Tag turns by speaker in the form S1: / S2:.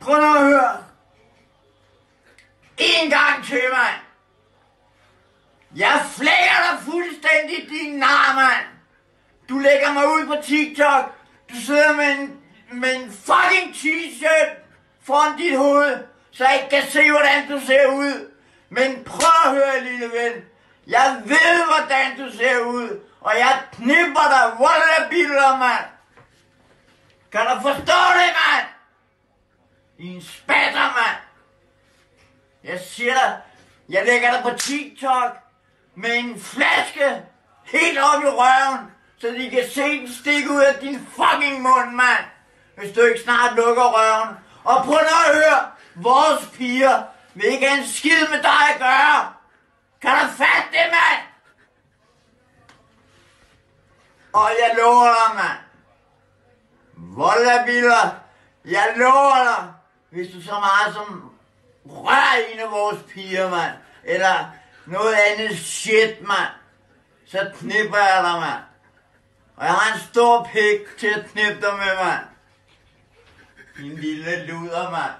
S1: Prøv nu at høre. En gang til, mand. Jeg flækker dig fuldstændig, din nar, mand. Du lægger mig ud på TikTok. Du sidder med en fucking t-shirt foran dit hoved, så jeg ikke kan se, hvordan du ser ud. Men prøv at høre, lille ven. Jeg ved, hvordan du ser ud, og jeg knipper dig wallabiller, mand. Kan du forstå det, mand? Din spatter, mand. Jeg siger dig, jeg lægger dig på TikTok med en flaske helt op i røven, så de kan se den stikke ud af din fucking mund, mand. Hvis du ikke snart lukker røven. Og prøv nu at høre, vores piger vil ikke have en skid med dig at gøre. Kan du fatte det, mand? Og jeg lover dig, mand. Wallabiller, jeg lover dig, hvis du så meget som rører en af vores piger, mand, eller noget andet shit, mand, så knipper jeg dig, mand. Og jeg har en stor pik til at knippe dig med, mand. Din lille luder, mand.